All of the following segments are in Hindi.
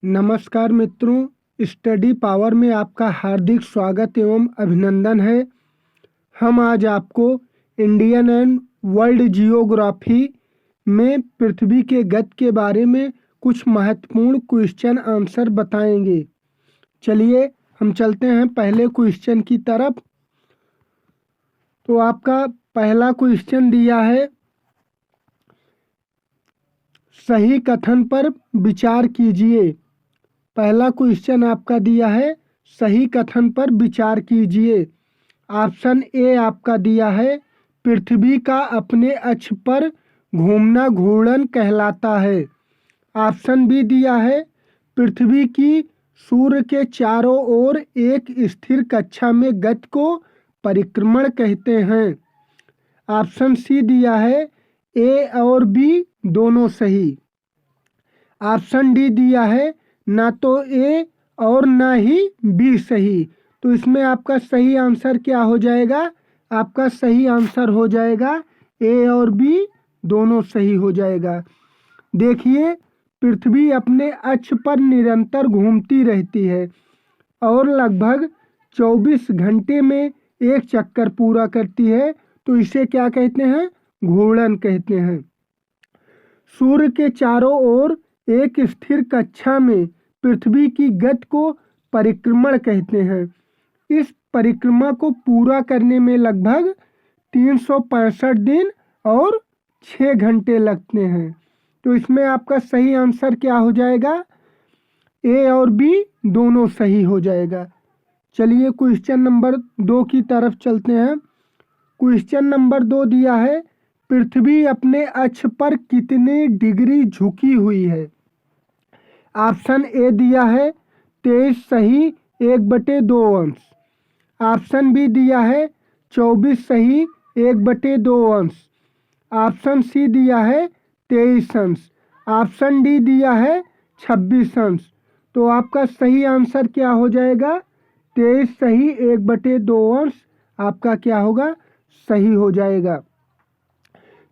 नमस्कार मित्रों, स्टडी पावर में आपका हार्दिक स्वागत एवं अभिनंदन है। हम आज आपको इंडियन एंड वर्ल्ड जियोग्राफी में पृथ्वी के गति के बारे में कुछ महत्वपूर्ण क्वेश्चन आंसर बताएंगे। चलिए हम चलते हैं पहले क्वेश्चन की तरफ। तो आपका पहला क्वेश्चन दिया है, सही कथन पर विचार कीजिए। पहला क्वेश्चन आपका दिया है, सही कथन पर विचार कीजिए। ऑप्शन ए आपका दिया है, पृथ्वी का अपने अक्ष पर घूमना घूर्णन कहलाता है। ऑप्शन बी दिया है, पृथ्वी की सूर्य के चारों ओर एक स्थिर कक्षा में गति को परिक्रमण कहते हैं। ऑप्शन सी दिया है, ए और बी दोनों सही। ऑप्शन डी दिया है, ना तो ए और ना ही बी सही। तो इसमें आपका सही आंसर क्या हो जाएगा? आपका सही आंसर हो जाएगा ए और बी दोनों सही हो जाएगा। देखिए, पृथ्वी अपने अक्ष पर निरंतर घूमती रहती है और लगभग 24 घंटे में एक चक्कर पूरा करती है। तो इसे क्या कहते हैं? घूर्णन कहते हैं। सूर्य के चारों ओर एक स्थिर कक्षा में पृथ्वी की गति को परिक्रमण कहते हैं। इस परिक्रमा को पूरा करने में लगभग 365 दिन और 6 घंटे लगते हैं। तो इसमें आपका सही आंसर क्या हो जाएगा? ए और बी दोनों सही हो जाएगा। चलिए क्वेश्चन नंबर 2 की तरफ चलते हैं। क्वेश्चन नंबर 2 दिया है, पृथ्वी अपने अक्ष पर कितने डिग्री झुकी हुई है? ऑप्शन ए दिया है 23 सही 1/2 अंश। ऑप्शन बी दिया है 24 सही 1/2 अंश। ऑप्शन सी दिया है 23 अंश। ऑप्शन डी दिया है 26 अंश। तो आपका सही आंसर क्या हो जाएगा? 23 सही 1/2 अंश आपका क्या होगा? सही हो जाएगा।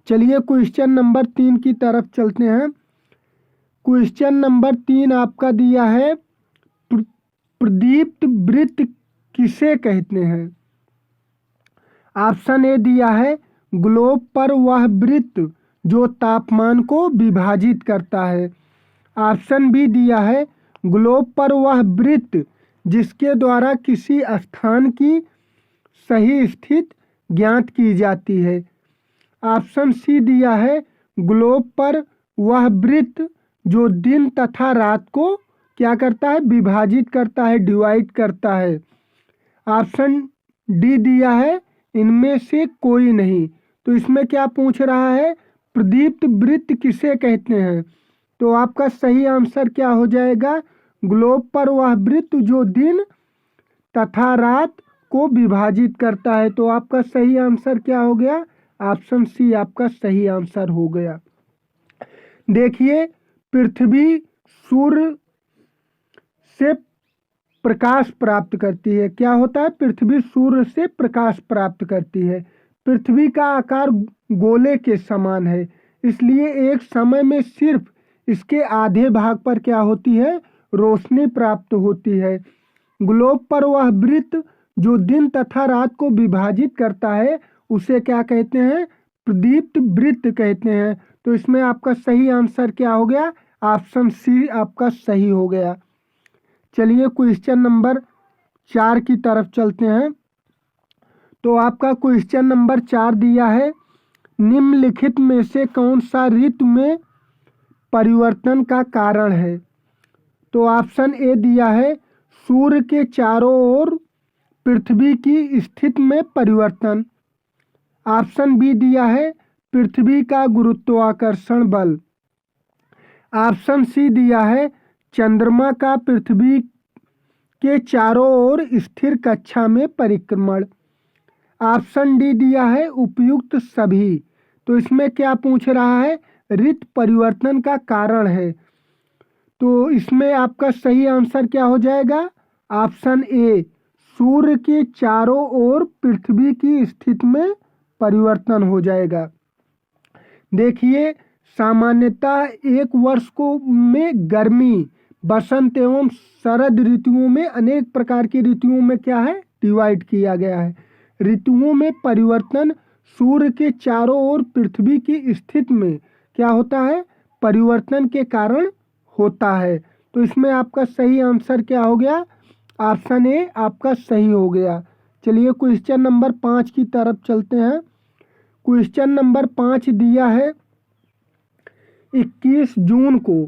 चलिए क्वेश्चन नंबर 3 की तरफ चलते हैं। क्वेश्चन नंबर 3 आपका दिया है, प्रदीप्त वृत्त किसे कहते हैं? ऑप्शन ए दिया है, ग्लोब पर वह वृत्त जो तापमान को विभाजित करता है। ऑप्शन बी दिया है, ग्लोब पर वह वृत्त जिसके द्वारा किसी स्थान की सही स्थिति ज्ञात की जाती है। ऑप्शन सी दिया है, ग्लोब पर वह वृत्त जो दिन तथा रात को क्या करता है? विभाजित करता है, डिवाइड करता है। ऑप्शन डी दिया है, इनमें से कोई नहीं। तो इसमें क्या पूछ रहा है? प्रदीप्त वृत्त किसे कहते हैं? तो आपका सही आंसर क्या हो जाएगा? ग्लोब पर वह वृत्त जो दिन तथा रात को विभाजित करता है। तो आपका सही आंसर क्या हो गया? ऑप्शन सी आपका सही आंसर हो गया। देखिए, पृथ्वी सूर्य से प्रकाश प्राप्त करती है। क्या होता है? पृथ्वी सूर्य से प्रकाश प्राप्त करती है। पृथ्वी का आकार गोले के समान है, इसलिए एक समय में सिर्फ इसके आधे भाग पर क्या होती है? रोशनी प्राप्त होती है। ग्लोब पर वह वृत्त जो दिन तथा रात को विभाजित करता है उसे क्या कहते हैं? प्रदीप्त वृत्त कहते हैं। तो इसमें आपका सही आंसर क्या हो गया? ऑप्शन सी आपका सही हो गया। चलिए क्वेश्चन नंबर 4 की तरफ चलते हैं। तो आपका क्वेश्चन नंबर 4 दिया है, निम्नलिखित में से कौन सा ऋतु में परिवर्तन का कारण है? तो ऑप्शन ए दिया है, सूर्य के चारों ओर पृथ्वी की स्थिति में परिवर्तन। ऑप्शन बी दिया है, पृथ्वी का गुरुत्वाकर्षण बल। ऑप्शन सी दिया है, चंद्रमा का पृथ्वी के चारों ओर स्थिर कक्षा में परिक्रमण। ऑप्शन डी दिया है, उपयुक्त सभी। तो इसमें क्या पूछ रहा है? ऋतु परिवर्तन का कारण है। तो इसमें आपका सही आंसर क्या हो जाएगा? ऑप्शन ए, सूर्य के चारों ओर पृथ्वी की स्थिति में परिवर्तन हो जाएगा। देखिए, सामान्यतः एक वर्ष को में गर्मी बसंत एवं शरद ऋतुओं में अनेक प्रकार की ऋतुओं में क्या है, डिवाइड किया गया है। ऋतुओं में परिवर्तन सूर्य के चारों ओर पृथ्वी की स्थिति में क्या होता है, परिवर्तन के कारण होता है। तो इसमें आपका सही आंसर क्या हो गया, ऑप्शन ए आपका सही हो गया। चलिए क्वेश्चन नंबर 5 की तरफ चलते हैं। क्वेश्चन नंबर 5 दिया है 21 जून को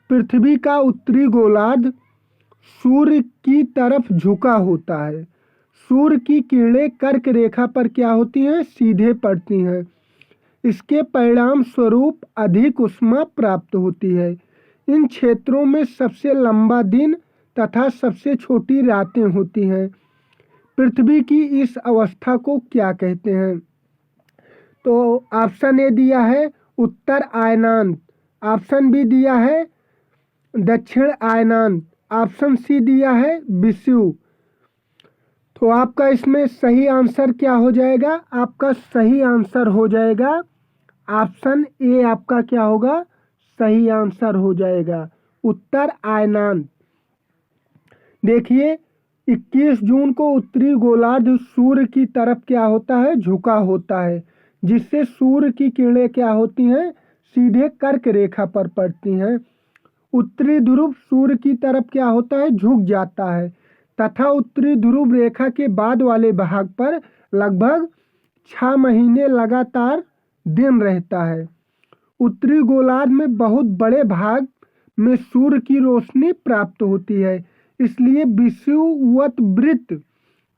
पृथ्वी का उत्तरी गोलार्ध सूर्य की तरफ झुका होता है। सूर्य की किरणें कर्क रेखा पर क्या होती हैं, सीधे पड़ती हैं। इसके परिणाम स्वरूप अधिक ऊष्मा प्राप्त होती है। इन क्षेत्रों में सबसे लंबा दिन तथा सबसे छोटी रातें होती हैं। पृथ्वी की इस अवस्था को क्या कहते हैं? तो ऑप्शन ए दिया है उत्तर अयनांत, ऑप्शन बी दिया है दक्षिण अयनांत, ऑप्शन सी दिया है विषुव। तो आपका इसमें सही आंसर क्या हो जाएगा, आपका सही आंसर हो जाएगा ऑप्शन ए, आपका क्या होगा, सही आंसर हो जाएगा उत्तर अयनांत। देखिए 21 जून को उत्तरी गोलार्ध सूर्य की तरफ क्या होता है, झुका होता है, जिससे सूर्य की किरणें क्या होती हैं, सीधे कर्क रेखा पर पड़ती हैं। उत्तरी ध्रुव सूर्य की तरफ क्या होता है, झुक जाता है तथा उत्तरी ध्रुव रेखा के बाद वाले भाग पर लगभग 6 महीने लगातार दिन रहता है। उत्तरी गोलार्ध में बहुत बड़े भाग में सूर्य की रोशनी प्राप्त होती है, इसलिए विषुवत वृत्त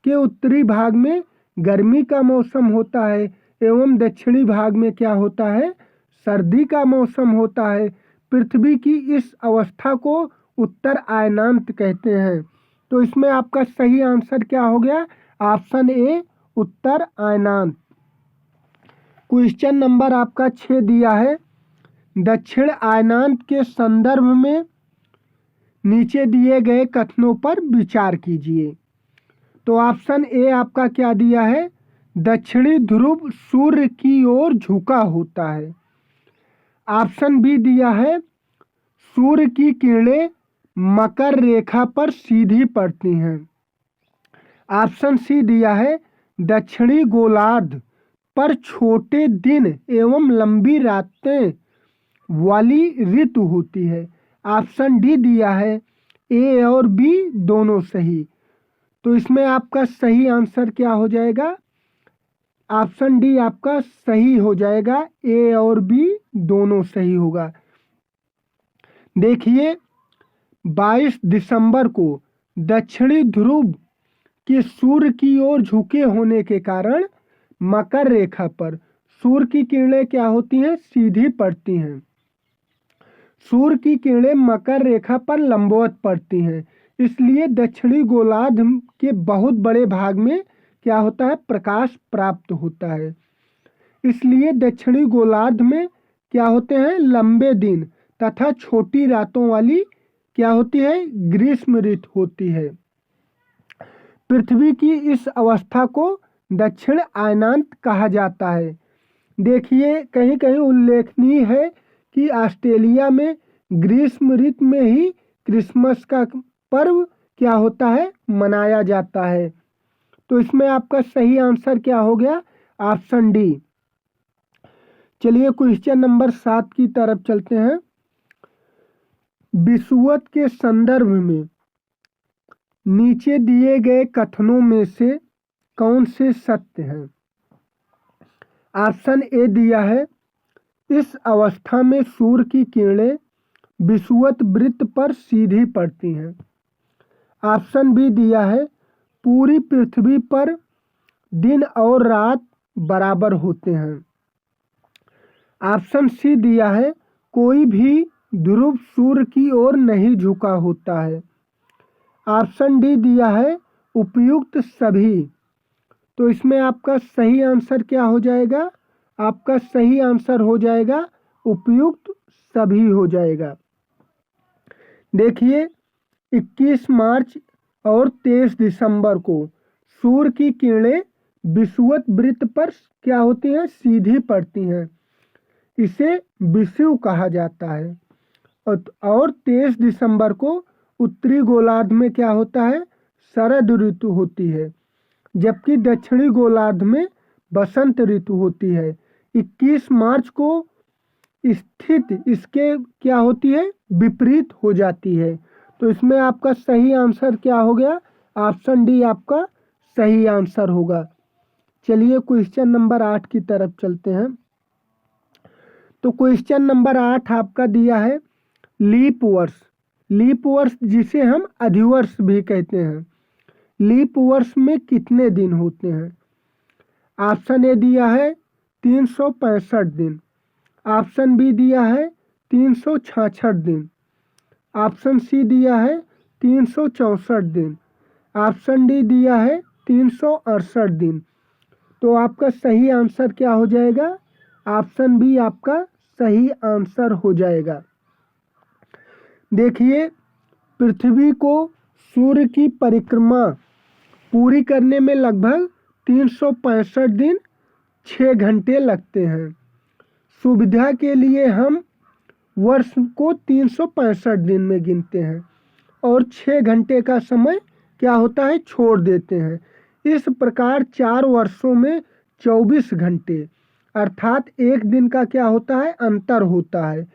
के उत्तरी भाग में गर्मी का मौसम होता है एवं दक्षिणी भाग में क्या होता है, सर्दी का मौसम होता है। पृथ्वी की इस अवस्था को उत्तर अयनांत कहते हैं। तो इसमें आपका सही आंसर क्या हो गया, ऑप्शन ए उत्तर अयनांत। क्वेश्चन नंबर आपका 6 दिया है दक्षिण अयनांत के संदर्भ में नीचे दिए गए कथनों पर विचार कीजिए। तो ऑप्शन ए आपका क्या दिया है, दक्षिणी ध्रुव सूर्य की ओर झुका होता है। ऑप्शन बी दिया है सूर्य की किरणें मकर रेखा पर सीधी पड़ती हैं। ऑप्शन सी दिया है दक्षिणी गोलार्ध पर छोटे दिन एवं लंबी रातें वाली ऋतु होती है। ऑप्शन डी दिया है ए और बी दोनों सही। तो इसमें आपका सही आंसर क्या हो जाएगा, ऑप्शन डी आपका सही हो जाएगा, ए और बी दोनों सही होगा। देखिए 22 दिसंबर को दक्षिणी ध्रुव के सूर्य की ओर झुके होने के कारण मकर रेखा पर सूर्य की किरणें क्या होती हैं, सीधी पड़ती हैं। सूर्य की किरणें मकर रेखा पर लंबवत पड़ती हैं, इसलिए दक्षिणी गोलार्ध के बहुत बड़े भाग में क्या होता है, प्रकाश प्राप्त होता है। इसलिए दक्षिणी गोलार्ध में क्या होते हैं, लंबे दिन तथा छोटी रातों वाली क्या होती है, ग्रीष्म ऋतु होती है। पृथ्वी की इस अवस्था को दक्षिण अयनांत कहा जाता है। देखिए कहीं कहीं उल्लेखनीय है कि ऑस्ट्रेलिया में ग्रीष्म ऋतु में ही क्रिसमस का पर्व क्या होता है, मनाया जाता है। तो इसमें आपका सही आंसर क्या हो गया, ऑप्शन डी। चलिए क्वेश्चन नंबर 7 की तरफ चलते हैं। विषुवत के संदर्भ में नीचे दिए गए कथनों में से कौन से सत्य हैं? ऑप्शन ए दिया है इस अवस्था में सूर्य की किरणें विषुवत वृत्त पर सीधी पड़ती हैं। ऑप्शन बी दिया है पूरी पृथ्वी पर दिन और रात बराबर होते हैं। ऑप्शन सी दिया है कोई भी ध्रुव सूर्य की ओर नहीं झुका होता है। ऑप्शन डी दिया है उपयुक्त सभी। तो इसमें आपका सही आंसर क्या हो जाएगा, आपका सही आंसर हो जाएगा उपयुक्त सभी हो जाएगा। देखिए 21 मार्च और 23 दिसंबर को सूर्य की किरणें विषुवत वृत्त पर क्या होती हैं, सीधी पड़ती हैं। इसे विषुव कहा जाता है। और 23 दिसंबर को उत्तरी गोलार्ध में क्या होता है, शरद ऋतु होती है, जबकि दक्षिणी गोलार्ध में बसंत ऋतु होती है। 21 मार्च को स्थित इसके क्या होती है, विपरीत हो जाती है। तो इसमें आपका सही आंसर क्या हो गया, ऑप्शन डी आपका सही आंसर होगा। चलिए क्वेश्चन नंबर 8 की तरफ चलते हैं। तो क्वेश्चन नंबर 8 आपका दिया है लीप वर्ष। लीप वर्ष जिसे हम अधिवर्ष भी कहते हैं, लीप वर्ष में कितने दिन होते हैं? ऑप्शन ए दिया है 365 दिन, ऑप्शन बी दिया है 366 दिन, ऑप्शन सी दिया है 364 दिन, ऑप्शन डी दिया है 368 दिन। तो आपका सही आंसर क्या हो जाएगा? ऑप्शन बी आपका सही आंसर हो जाएगा। देखिए, पृथ्वी को सूर्य की परिक्रमा पूरी करने में लगभग 365 दिन 6 घंटे लगते हैं। सुविधा के लिए हम वर्ष को 365 दिन में गिनते हैं और 6 घंटे का समय क्या होता है, छोड़ देते हैं। इस प्रकार 4 वर्षों में 24 घंटे अर्थात एक दिन का क्या होता है, अंतर होता है।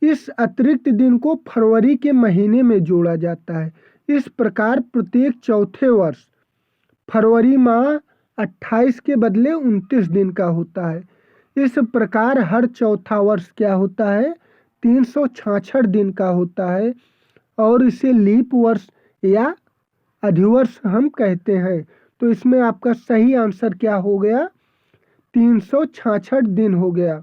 इस अतिरिक्त दिन को फरवरी के महीने में जोड़ा जाता है। इस प्रकार प्रत्येक चौथे वर्ष फरवरी माह 28 के बदले 29 दिन का होता है। इस प्रकार हर चौथा वर्ष क्या होता है, 366 दिन का होता है और इसे लीप वर्ष या अधिवर्ष हम कहते हैं। तो इसमें आपका सही आंसर क्या हो गया, 366 दिन हो गया।